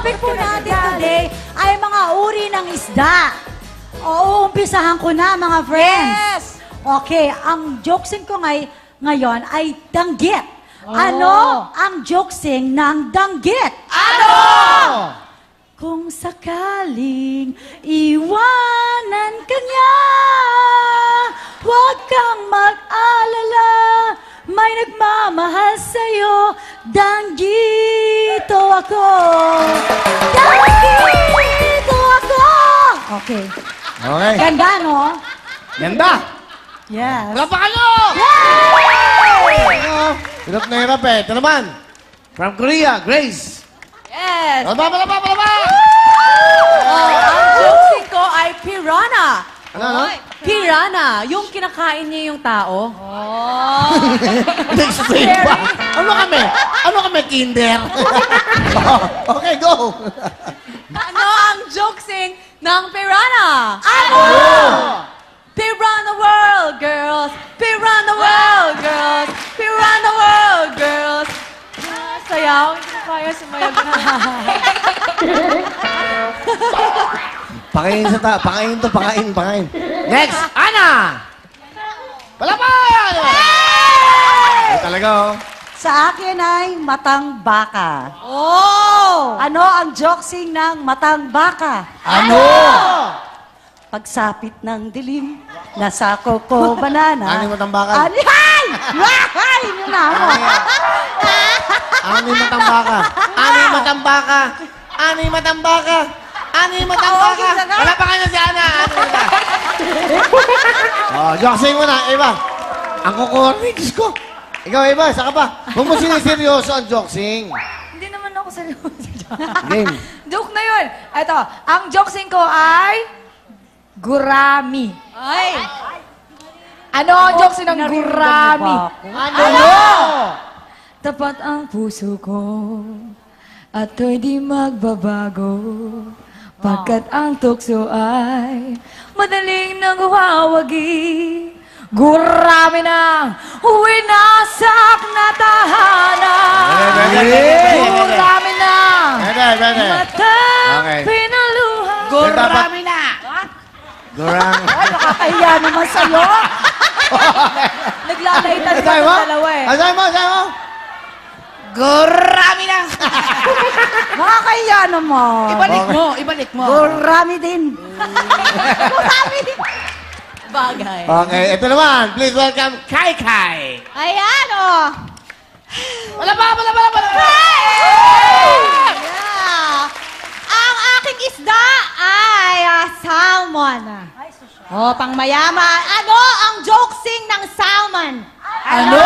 topic po natin today ay mga uri ng isda. Uumpisahan ko na, mga friends. Yes! Okay, ang jokesing ko ngayon ay danggit. Ano ang jokesing ng danggit? Ano? Kung sakaling iwanan ka niya, huwag kang mag-alala, may nagmamahal sa'yo, danggito ako. Danggito ako! Okay. Okay. Ganda, no? Ganda! Yes. Palapakan nyo! Hirap na hirap eh. Ito naman. From Korea, Grace. Yes! Palapa! Ang jokesing ko ay piranha. Ano? Piranha, yung kinakain niya yung tao. Explain pa. Ano kami, kinder? Okay, go. Ano ang jokesing ng piranha? Ano? Piranha world, girls! Piranha world, girls! Piranha world, girls! Sayaw, hindi ko kaya sumayaw na. Pakain. Next, Ana! Palapa! Ay, talaga, oh. Sa akin ay matang baka. Oh! Ano ang jokesing ng matang baka? Ano? Pagsapit ng dilim, nasa koko banana. Ano yung matang baka? Ay! Ay! Yun na ako. Ano yung matambaka? Palapakan niyo si Ana! Oh, jokesing mo na, Eva. Ang kukuha, Diyos ko. Ikaw, Eva, saka pa. Huwag mo siniseryoso ang jokesing. Hindi naman ako seryoso. Game. Joke na yun. Ito, ang jokesing ko ay gurami. Ay! Ano ang jokesing ng gurami? Ano? Tapat ang puso ko at to'y di magbabago pagkat ang tukso ay madaling nagwawagi. Gurami na winasak na tahanan. Gurami na Pwede. mata Okay. pinaluha. Gurami na. Gurang. Ay, nakakahiya naman sa'yo. Naglalaitan pa Asay ng mo? dalawa eh. Asay mo? Gurami na. Nakakahiya naman. Ibalik mo. Gurami din. Bagay. Okay, ito naman. Please welcome Kai Kai. Ayan, oh. Wala pa. Yeah. Ang aking isda ay salmon. Oh, pang mayaman. Ano ang jokesing ng salmon? Ano?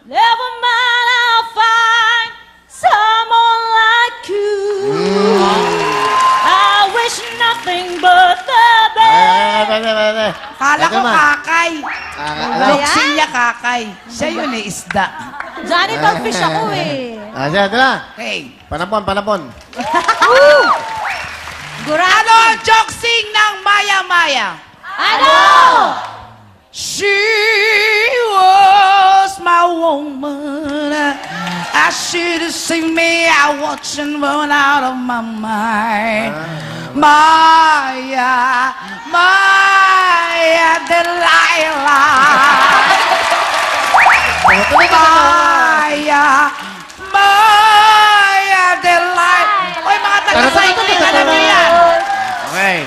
Never mind, I'll find someone like you. I wish nothing but the best. Pwede. Kala ko Ito naman. kakay. Ano? Jokesing niya kakay. Siya yun eh, isda. Johnny Dogfish ako eh. Ito na. Okay. Panapon. Ano ang jokesing ng Maya-Maya? Ano? She was my woman. I should have seen me. I watched and run out of my mind. Maya, Delilah. Maya, Delilah. Oy, mga taga-cycling, alam niyo yan. Okay.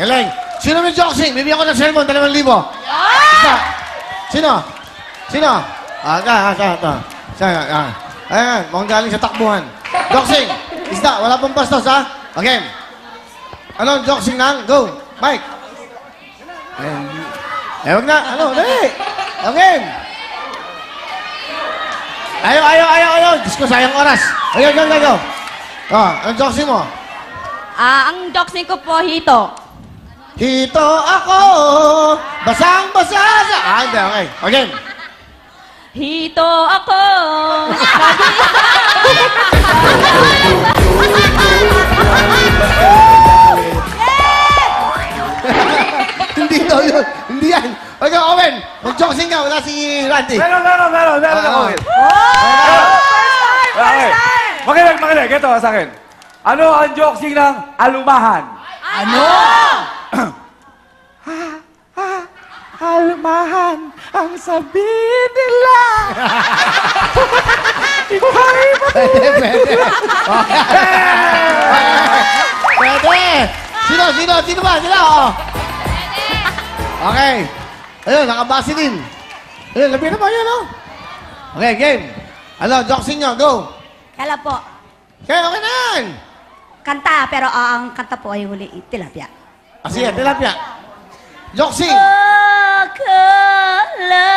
Galing. Sino may jokesing? Bibigyan ko ng cellphone, 2,000. Isa. Sino? Ito. Ayan, mukhang galing sa takbuhan. Jokesing. Isda, wala pong bastos, ha? Okay. Ano ang jokesing ng? Go. Mike. Wag na. Dali. Okay. Ayaw. Diyos ko, sayang oras. Go. Anong jokesing mo? Ang jokesing ko po, hito. Hito ako, basang-basa sa... Hindi, okay. Again. Hito ako. Hindi daw yun. Hindi yan. Okay, Owen. Mag-jokesing ka. Wala si Randy. Meron ako. Okay. Makinig. Ito, sa akin. Ano ang joking ng alumahan? Ano? Alumahan ang sabihin nila. Pwede! Sino ba? Sila, oh. Okay. Ayun, nakabase din. Ayun, labi na ba yun, oh? Okay, game. Ano, joksing nyo, go. Kala po, Okay, okay na yan. kanta, pero ang kanta po ay huli, tilapia. Sige, tilapia. Joksing. Akala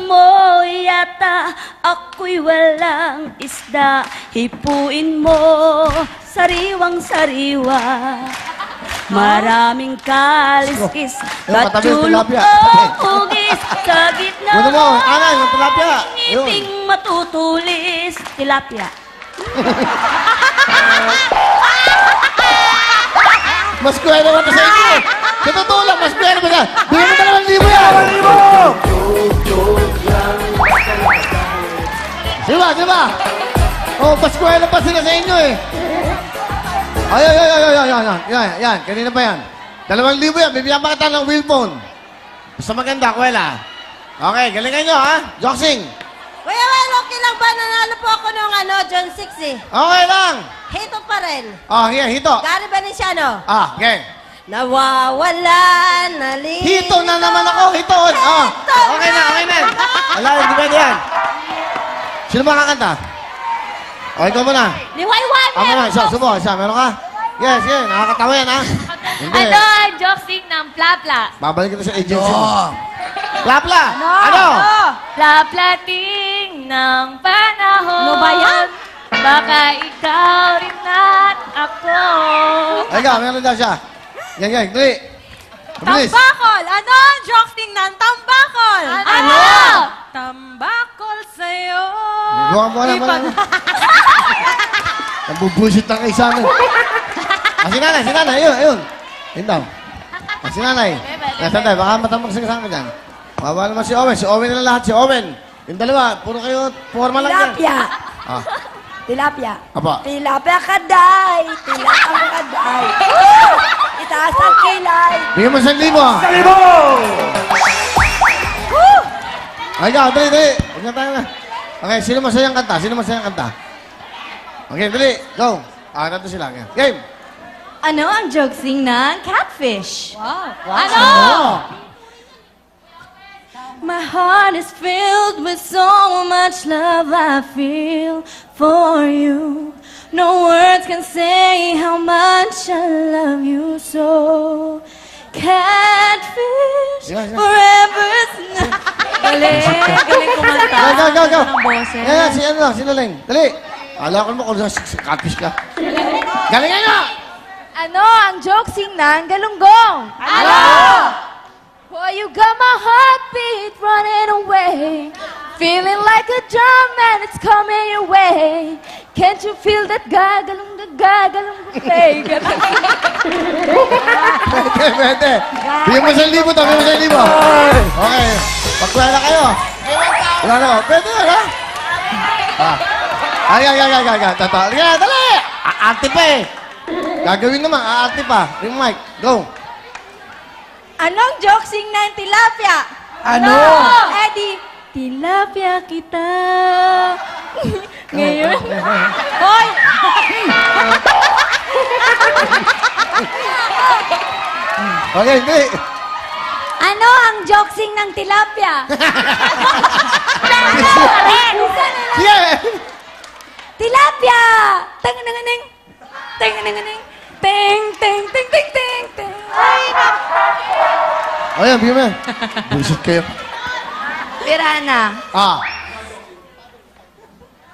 mo yata ako'y walang isda. Hipuin mo, sariwang-sariwa. Maraming kaliskis, Patabi yung katulog tilapia. o hugis sa gitna Buno mo, anan, yung tilapia. Yun. ngiting matutulis. Tilapia. Mas kuya naman ito sa inyo. Sa totoo lang, mas kuya naman yan. Bigyan mo 2,000 yan. 2,000! Diba? Oh, mas kuya na pa sila sa inyo eh. Yan. Kanina pa yan. 2,000 yan. Bibigyan pa kita ng wheel phone. Basta maganda, kuwela. Okay, galingan nyo ha. Joksing. Kuya Well, okay lang ba? Nanalo po ako nung John 6 eh. Okay lang. Hito pa rin. Oh, here, hito. Gary Veneciano. Okay. Nawawala, nalilito. Hito na naman ako, hito. Oh, okay na. Wala, hindi pwede yan. Sino ba kakanta? Okay, ikaw muna. Liwayway! Ako na, subo, meron ka? Yes, nakakatawa yan, ha? Hindi. Ano ang joking ng plapla? Babalik kita sa agency mo. Oh. Lapla! Ano? Plaplating ng panahon. Ano ba yan? Baka ikaw rin at ako. Ay, ikaw, meron daw siya. Yan, dali. Mabilis. Tambakol! Ano ang joking ng tambakol? Ano? Tambakol sa'yo. Gawa mo na. Nabubusit na kayo sa amin. Si nanay, ayun. Yun daw. Si nanay. Sandali, baka matamag sa akin dyan. Baba naman si Owen. Si Owen na lang lahat. Si Owen. Yung dalawa, puro kayo, forma lang yan. Tilapia. Ah, Tilapia. apa. Tilapia kaday. Tilapia kaday. Itaas ang kilay. Bigyan mo 1,000. Salibo! Ay, ikaw, dali. Huwag na tayo na. Okay, sino masayang kanta? Okay, dali. Go. Nato sila. Game. Ano ang joking ng catfish? Ano? My heart is filled with so much love I feel for you. No words can say how much I love you so. Catfish, Yeah. forever. Galing kumanta. Go. Ng boses. Yan, sino lang. Dali. Ala ko mo kung sa catfish ka. Galingan nyo! Ano ang joking ng galunggong? Ano? Boy, you got my heartbeat running away. Feeling like a drum and it's coming your way. Can't you feel that gagalong, babe? Pwede. Bigyan mo 1,000 to. Okay. Pagkuha kayo. Wala na. Pwede, ha? Ay. Tato. Dali. Aarte pa eh. Gagawin naman. Aarte pa. Ring mic. Go. Anong joksing ng tilapia? Ano? Eddie. Tilapia kita. Ngayon. Hoy! Okay, dali. Ano ang joksing ng tilapia? Sige. Tilapia! Tangananganeng! Tangananganeng! Ting, ting, ting, ting, ting, ting. Ay, Ayan, bigyan mo yan. Bullshit kayo. Pirana.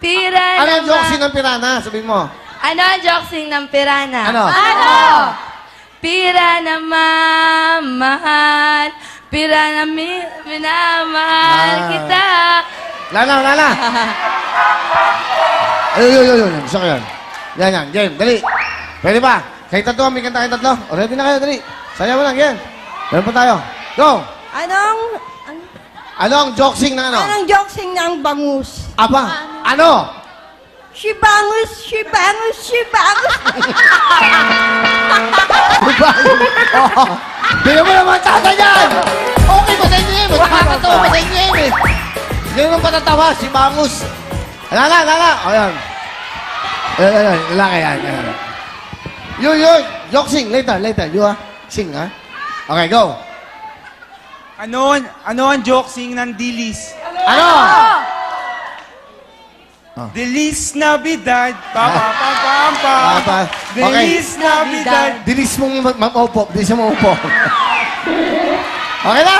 Pirana. Ano ang joke ng pirana? Sabihin mo. Ano ang joking ng pirana? Ano? Pirana mamahal. Pirana minamahal kita. Lala. Ayun. Gusto ko yan. Yan. Game. Dali. Pwede ba? Kayo tatlo, may kanta kayo tatlo. O, ready na kayo, dali. Saya mo lang, yan. Meron pa tayo. Go! Anong Ano ang joksing ng ano? joksing ng bangus? Aba, ano? She bangus, she bangus, she bangus. Oo. Bigyan mo naman tatay yan! Okay ba sa inyo yun? Nakakatawa ba sa inyo yun eh? Hindi naman patatawa, si Bangus. Ala. Ayan. Ayan. Lalaki yan. Yun. Joke sing. Later. You sing, ha? Okay, go. Ano ang joksing ng dilis? Ano? Dilis Navidad. Pa. Okay. Dilis Navidad. Dilis mong maupo. Dilis mo maupo. Okay na?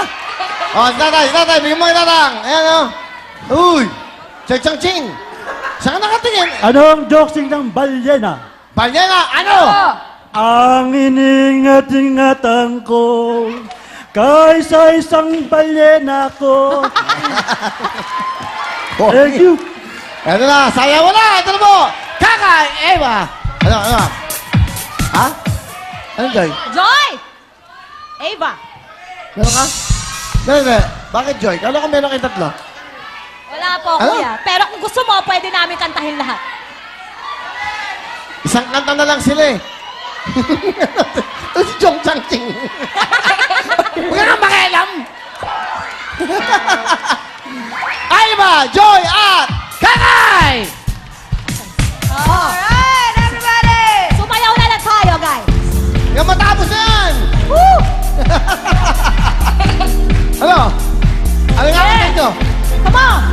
O, si tatay. Bigyan mo yung tatang. Ayan, o. Uy! Ching. Saan ka nakatingin? Ano ang joksing ng balyena? Balyena, ano? Ang iningat-ingatan ko kaysa isang balyena ko. Thank you. Ano na, sayaw na! Ito na mo! Eva! Ano? Ha? Ano, Joy? Joy! Ava! Meron ka? Hindi. Bakit, Joy? Kala ko meron kayong tatlo. Wala po, Ano? kuya. Pero kung gusto mo, pwede namin kantahin lahat. Isang kanta na lang sila eh. Ito si Chong Chang Ching. Huwag ka nang makialam! Eva, Joy, at Kakay! Alright, everybody! Sumayaw na lang tayo, guys. Yung matapos na yan! Woo! Ano? Ano nga natin ito? Come on!